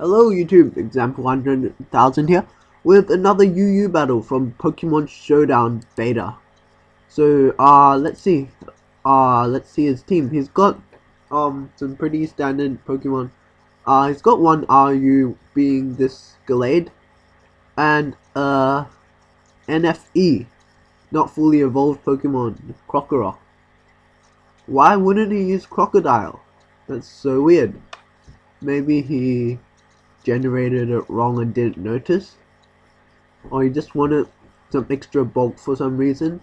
Hello YouTube, example 100,000 here with another UU battle from Pokemon Showdown beta. So let's see his team. He's got some pretty standard Pokemon. He's got one RU being this Gallade and NFE, not fully evolved Pokemon, Krokorok. Why wouldn't he use Crocodile? That's so weird. Maybe he generated it wrong and didn't notice, or he just wanted some extra bulk for some reason.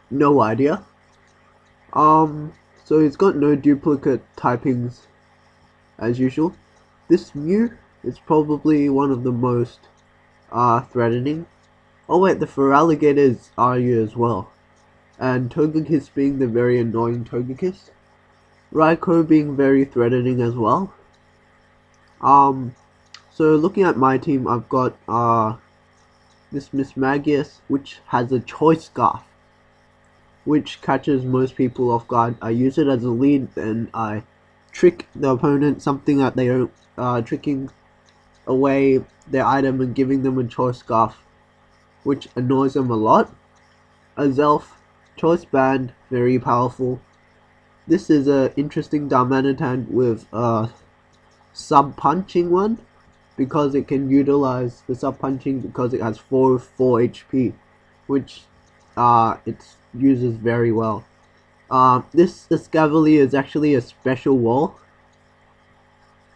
No idea. So he's got no duplicate typings as usual. This Mew is probably one of the most threatening. Oh wait, the Feraligatr is RU as well, and Togekiss being the very annoying Togekiss. Raikou being very threatening as well. So looking at my team, I've got this Miss Magius, which has a Choice Scarf, which catches most people off guard. I use it as a lead and I trick the opponent, something that they don't, tricking away their item and giving them a Choice Scarf, which annoys them a lot. A Zelf, Choice Band, very powerful. This is a interesting Darmanitan with sub punching one, because it can utilize the sub punching because it has 4 HP, which it uses very well. This Escavalier is actually a special wall.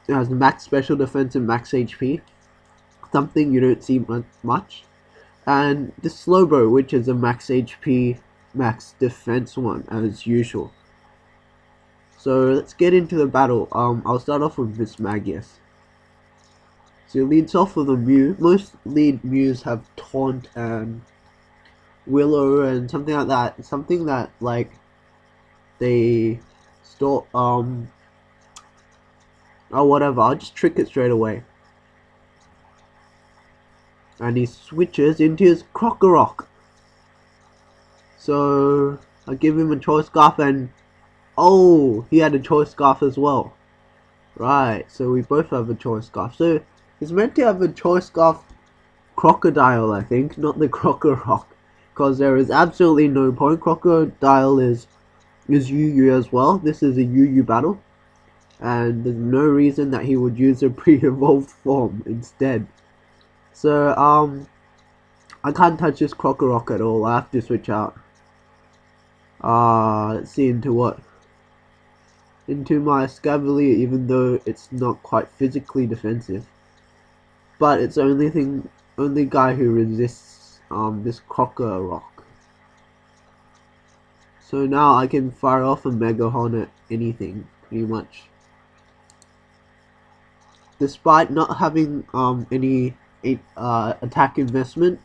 It has max special defense and max HP, something you don't see much. And this Slowbro, which is a max HP, max defense one as usual. So let's get into the battle. I'll start off with Miss Magius. So it leads off with a Mew. Most lead Mews have Taunt and Willow and something like that. Something that like they store or whatever. I'll just trick it straight away. And he switches into his Krokorok. So I give him a Choice Scarf and oh, he had a Choice Scarf as well. Right, so we both have a Choice Scarf. So he's meant to have a Choice Scarf Crocodile, I think, not the Krokorok, because there is absolutely no point. Crocodile is UU as well. This is a UU battle, and there's no reason that he would use a pre-evolved form instead. So I can't touch this Krokorok at all. I have to switch out. Let's see into what. Into my Escavalier, even though it's not quite physically defensive, but it's the only guy who resists this Krokorok. So now I can fire off a Mega Horn at anything, pretty much. Despite not having any attack investment,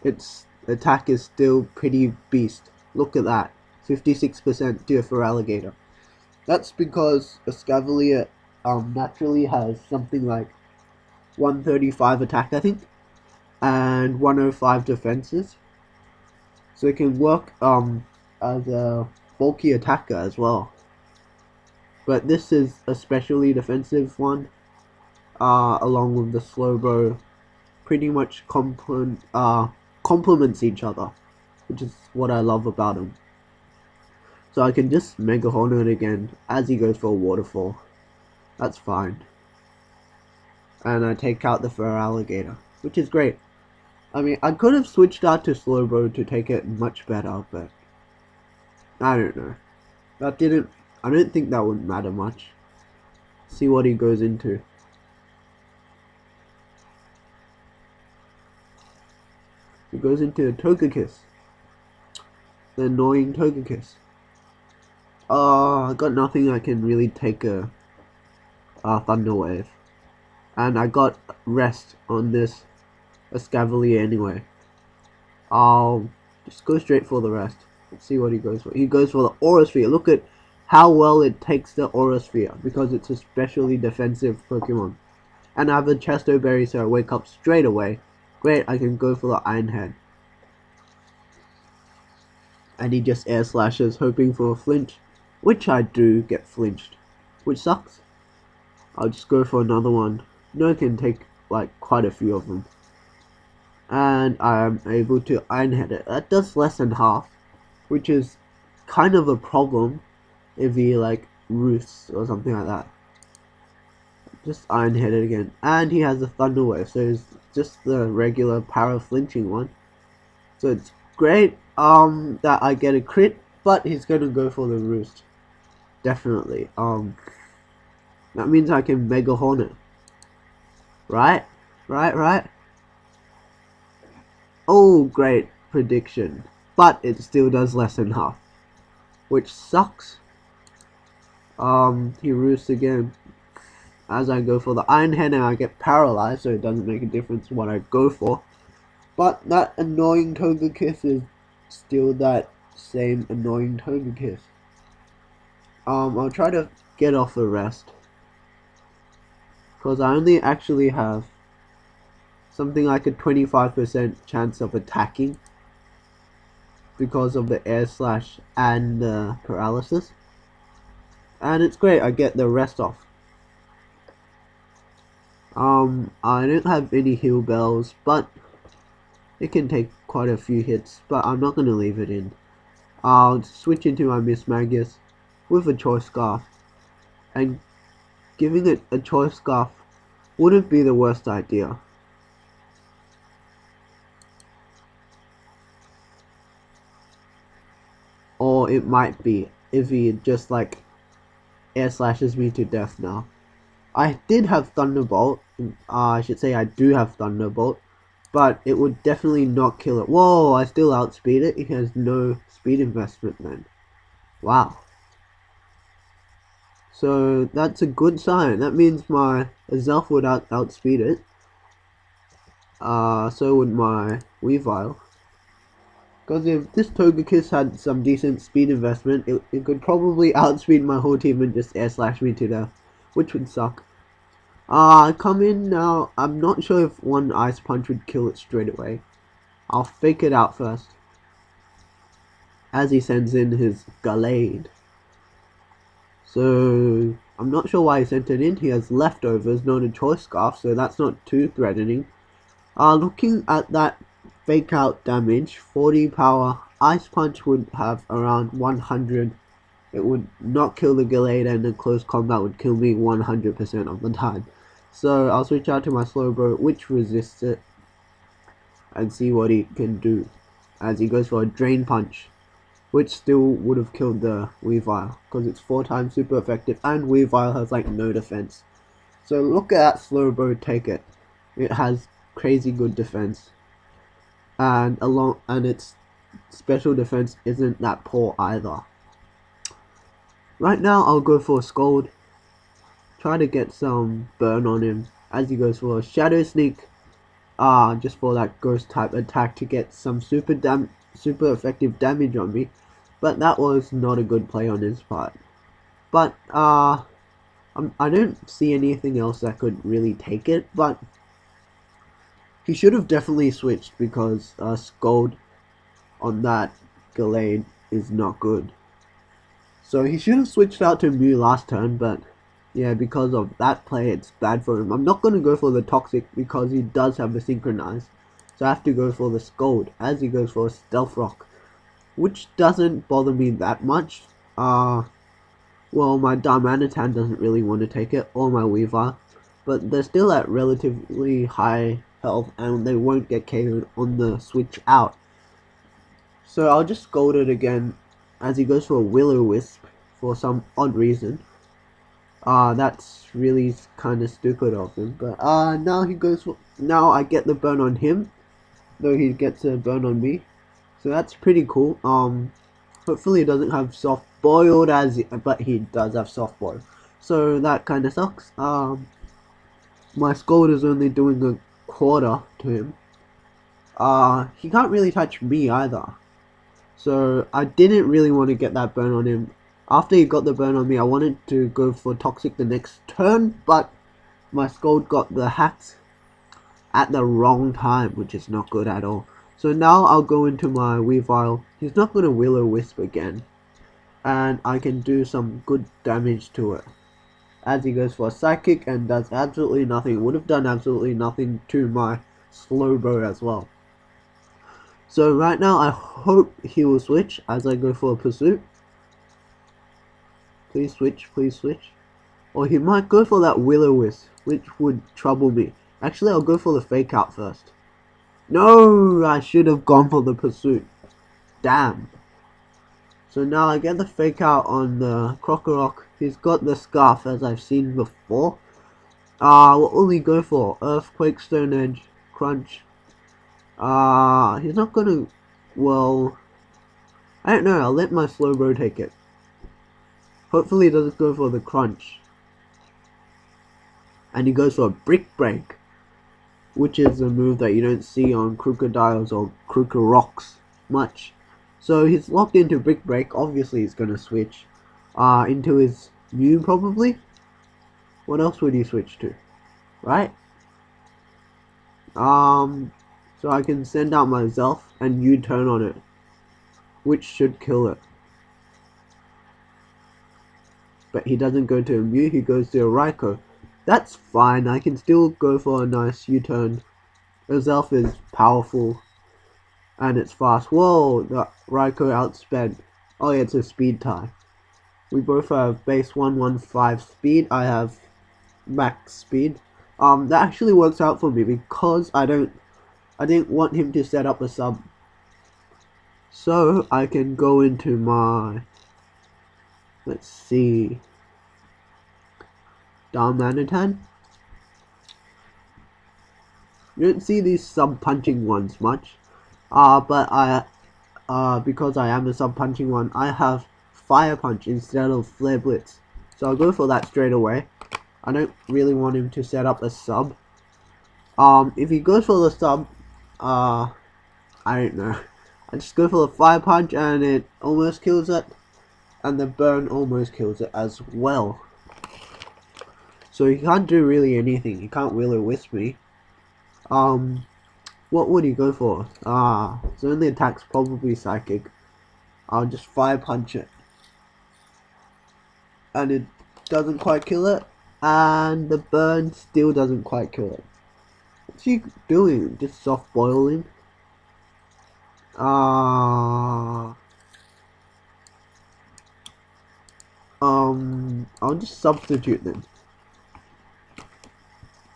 its attack is still pretty beast. Look at that, 56% to a Feraligatr. That's because Escavalier naturally has something like 135 attack, I think, and 105 defenses, so it can work as a bulky attacker as well. But this is a specially defensive one, along with the Slowbro, pretty much complements each other, which is what I love about them. So I can just Mega Horn it again as he goes for a Waterfall. That's fine. And I take out the Feraligatr, which is great. I mean, I could have switched out to Slowbro to take it much better, but I don't know. I don't think that would matter much. See what he goes into. He goes into a Togekiss. The annoying Togekiss. I got nothing I can really take a Thunder Wave. And I got Rest on this Escavalier anyway. I'll just go straight for the Rest. Let's see what he goes for. He goes for the Aura Sphere. Look at how well it takes the Aura Sphere, because it's a specially defensive Pokemon. And I have a Chesto Berry, so I wake up straight away. Great, I can go for the Iron Head. And he just Air Slashes, hoping for a flinch, which I do get flinched, which sucks. I'll just go for another one. No, can take like quite a few of them. And I am able to Iron Head it. That does less than half, which is kind of a problem if he like roosts or something like that. Just Iron Head it again. And he has a Thunder Wave, so it's just the regular power flinching one. So it's great that I get a crit, but he's gonna go for the roost. Definitely. That means I can Mega Hornet. Right? Right? Oh, great prediction. But it still does less than half, which sucks. He roosts again. As I go for the Iron Head and I get paralyzed, so it doesn't make a difference what I go for. But that annoying Togekiss is still that same annoying Togekiss. I'll try to get off the rest, because I only actually have something like a 25% chance of attacking because of the air slash and paralysis. And it's great, I get the rest off. I don't have any heal bells, but it can take quite a few hits, but I'm not going to leave it in. I'll switch into my Miss Magus with a Choice Scarf, and giving it a Choice Scarf wouldn't be the worst idea. Or it might be if he just like air slashes me to death now. I did have Thunderbolt, I should say I do have Thunderbolt, but it would definitely not kill it. Whoa, I still outspeed it. It has no speed investment then. Wow. So that's a good sign. That means my Azelf would outspeed it. So would my Weavile. Because if this Togekiss had some decent speed investment, it could probably outspeed my whole team and just air slash me to death, which would suck. Come in now. I'm not sure if one Ice Punch would kill it straight away. I'll fake it out first, as he sends in his Gallade. So I'm not sure why he sent it in. He has leftovers, not a Choice Scarf, so that's not too threatening. Looking at that fake out damage, 40 power, Ice Punch would have around 100. It would not kill the Gallade, and the close combat would kill me 100% of the time. So I'll switch out to my Slowbro, which resists it, and see what he can do as he goes for a Drain Punch, which still would have killed the Weavile because it's 4 times super effective, and Weavile has like no defense. So look at that Slowbro take it. It has crazy good defense, and its special defense isn't that poor either. Right now I'll go for a Scold, try to get some burn on him as he goes for a Shadow Sneak, just for that ghost type attack to get some super effective damage on me, but that was not a good play on his part. But I don't see anything else that could really take it, but he should have definitely switched because Scold on that Gallade is not good. So he should have switched out to Mew last turn, but yeah, because of that play, it's bad for him. I'm not going to go for the Toxic because he does have a Synchronize. So I have to go for the Scold as he goes for a Stealth Rock, which doesn't bother me that much. Well, my Darmanitan doesn't really want to take it, or my Weavile, but they're still at relatively high health and they won't get KO'd on the switch out. So I'll just Scold it again as he goes for a Will-O-Wisp for some odd reason. That's really kind of stupid of him, but now I get the burn on him, though he gets a burn on me, so that's pretty cool. Hopefully he doesn't have soft boiled, but he does have soft boiled, so that kind of sucks. My Scold is only doing a quarter to him. He can't really touch me either, so I didn't really want to get that burn on him. After he got the burn on me, I wanted to go for Toxic the next turn, but my Scold got the hacks at the wrong time, which is not good at all. So now I'll go into my Weavile. He's not going to Will-O-Wisp again, and I can do some good damage to it. as he goes for a psychic and does absolutely nothing. Would have done absolutely nothing to my slow bow as well. So right now I hope he will switch as I go for a pursuit. Please switch, please switch. Or he might go for that Will-O-Wisp, which would trouble me. Actually, I'll go for the fake out first. No, I should have gone for the pursuit. Damn. So now I get the fake out on the Krokorok. He's got the scarf as I've seen before. What will he go for? Earthquake, Stone Edge, Crunch. He's not gonna, well, I don't know, I'll let my slow bow take it. Hopefully he doesn't go for the Crunch. And he goes for a Brick Break, which is a move that you don't see on Crocodiles or Krokoroks much. So he's locked into Brick Break. Obviously he's gonna switch into his Mew probably. What else would he switch to? Right? So I can send out myself and U-turn on it, which should kill it. But he doesn't go to a Mew, he goes to a Raikou. That's fine, I can still go for a nice U-turn. Zelf is powerful and it's fast. Whoa, the Raikou outsped. Oh yeah, it's a speed tie. We both have base 115 speed. I have max speed. That actually works out for me because I didn't want him to set up a sub. So I can go into my, let's see, Darmanitan. You don't see these sub punching ones much. But because I am a sub punching one, I have Fire Punch instead of Flare Blitz. So I'll go for that straight away. I don't really want him to set up a sub. If he goes for the sub, I don't know. I just go for the Fire Punch and it almost kills it. And the burn almost kills it as well. So he can't do really anything. He can't Will-O-Wisp me. What would he go for? His only attack's probably Psychic. I'll just Fire Punch it. And it doesn't quite kill it. And the burn still doesn't quite kill it. What's he doing? Just soft boiling? I'll just substitute then.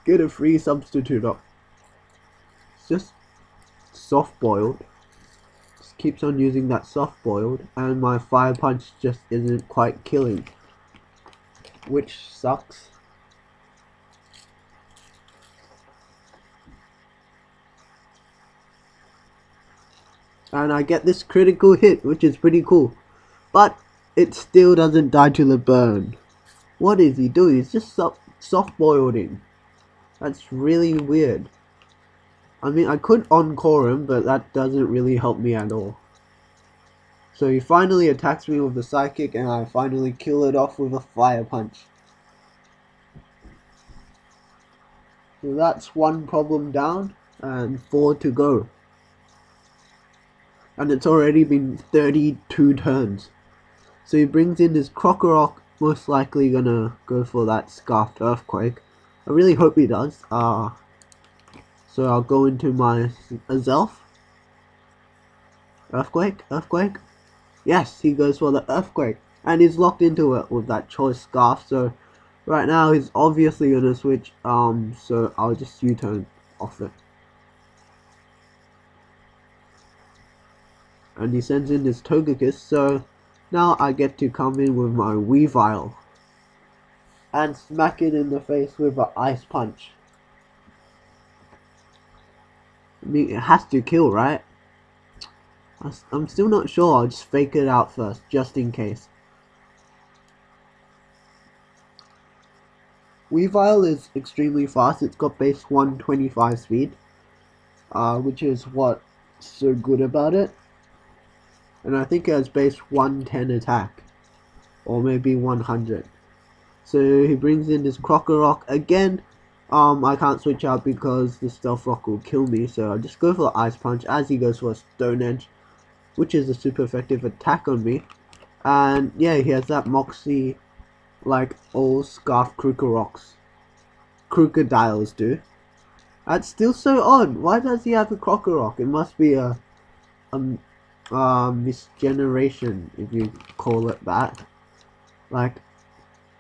Get a free substitute up. It's just soft boiled. Just keeps on using that soft boiled, and my Fire Punch just isn't quite killing, which sucks. And I get this critical hit, which is pretty cool, but it still doesn't die to the burn. What is he doing? He's just soft boiling. That's really weird. I mean, I could encore him, but that doesn't really help me at all. So he finally attacks me with the Psychic, and I finally kill it off with a Fire Punch. So that's one problem down, and 4 to go. And it's already been 32 turns. So he brings in his Krokorok, most likely gonna go for that Scarfed Earthquake. I really hope he does. So I'll go into my Zelf. Earthquake? Earthquake? Yes, he goes for the Earthquake. And he's locked into it with that Choice Scarf. So right now he's obviously gonna switch. So I'll just U-turn off it. And he sends in his Togekiss. So now I get to come in with my Weavile and smack it in the face with an Ice Punch. I mean, it has to kill, right? I'm still not sure. I'll just fake it out first, just in case. Weavile is extremely fast. It's got base 125 speed, which is what's so good about it. And I think it has base 110 attack, or maybe 100. So he brings in this Krokorok again. I can't switch out because the Stealth Rock will kill me, so I'll just go for the Ice Punch as he goes for a Stone Edge, which is a super effective attack on me. And yeah, he has that Moxie like all scarf Krokoroks crocodiles do. That's still so odd. Why does he have a Krokorok? It must be a misgeneration, if you call it that. Like,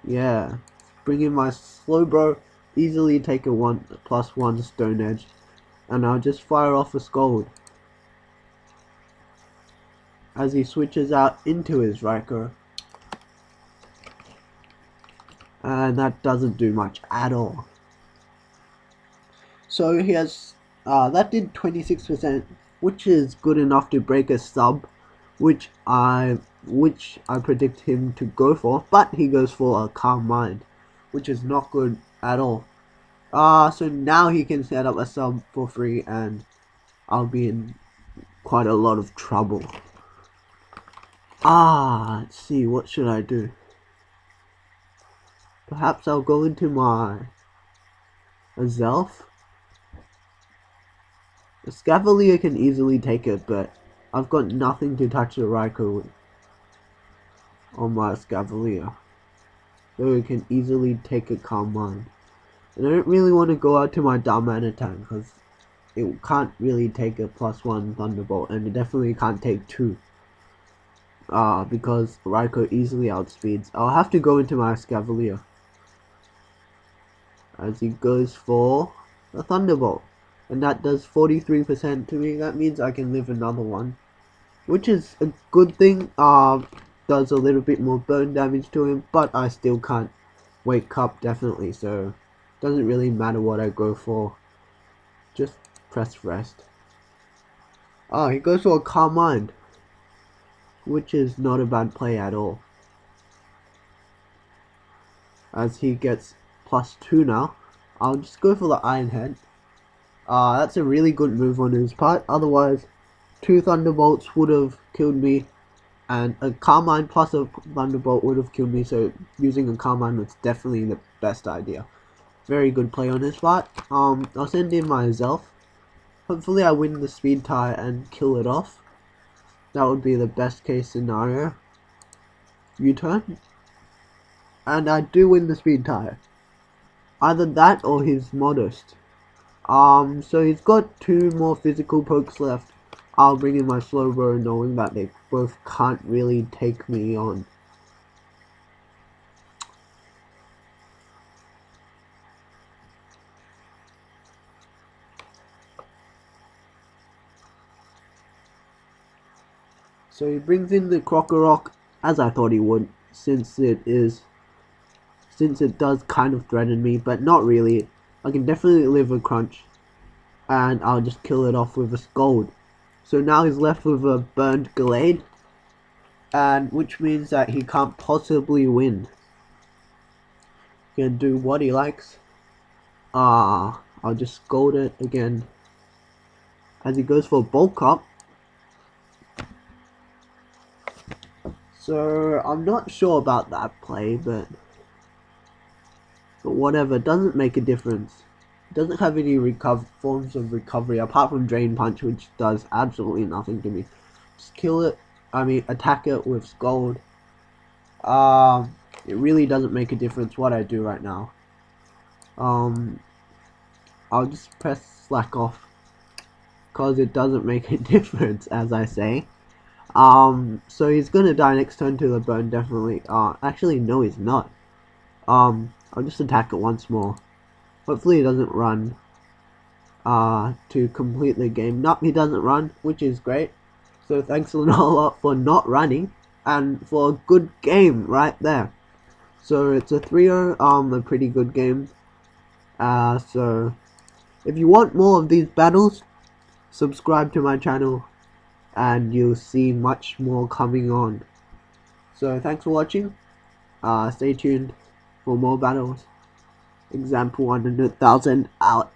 yeah. Bring in my slow bro, easily take a 1+1 stone edge, and I'll just fire off a scold as he switches out into his Riker. And that doesn't do much at all. So he has that did 26%, which is good enough to break a sub, which I predict him to go for, but he goes for a Calm Mind, which is not good at all. So now he can set up a sub for free, and I'll be in quite a lot of trouble. Let's see, what should I do? Perhaps I'll go into my Zelf. The Scavalier can easily take it, but I've got nothing to touch the Riker with on my Scavalier, so it can easily take a Calm Mind. And I don't really want to go out to my Darmanitan because it can't really take a +1 Thunderbolt, and it definitely can't take 2. Because Riker easily outspeeds. I'll have to go into my Scavalier as he goes for a Thunderbolt, and that does 43% to me. That means I can live another one, which is a good thing. Does a little bit more burn damage to him, but I still can't wake up definitely, so doesn't really matter what I go for. Just press rest. He goes for a Calm Mind, which is not a bad play at all, as he gets +2 now. I'll just go for the Iron Head. That's a really good move on his part. Otherwise, 2 Thunderbolts would have killed me, and a Calm Mind plus a Thunderbolt would have killed me, so using a Calm Mind was definitely the best idea. Very good play on his part. I'll send in my Zelf. Hopefully I win the speed tie and kill it off. That would be the best case scenario. U-turn. And I do win the speed tie. Either that or he's modest. So he's got 2 more physical pokes left. I'll bring in my slow bro, knowing that they both can't really take me on. So he brings in the Krokorok, as I thought he would, since it does kind of threaten me, but not really. I can definitely live a crunch, and I'll just kill it off with a Scold. So now he's left with a burned Glade, and which means that he can't possibly win. He can do what he likes. I'll just Scold it again as he goes for Bulk Up. So I'm not sure about that play, but whatever, doesn't make a difference. It doesn't have any forms of recovery apart from Drain Punch, which does absolutely nothing to me. Just kill it, attack it with Scold. It really doesn't make a difference what I do right now. I'll just press Slack off, because it doesn't make a difference, as I say. So he's gonna die next turn to the burn, definitely. Actually, no, he's not. I'll just attack it once more. Hopefully he doesn't run, to complete the game. Nope, he doesn't run, which is great. So thanks a lot for not running, and for a good game right there. So it's a 3-0, a pretty good game. So if you want more of these battles, subscribe to my channel, and you'll see much more coming on. So thanks for watching. Stay tuned for more battles. Example 100,000 out.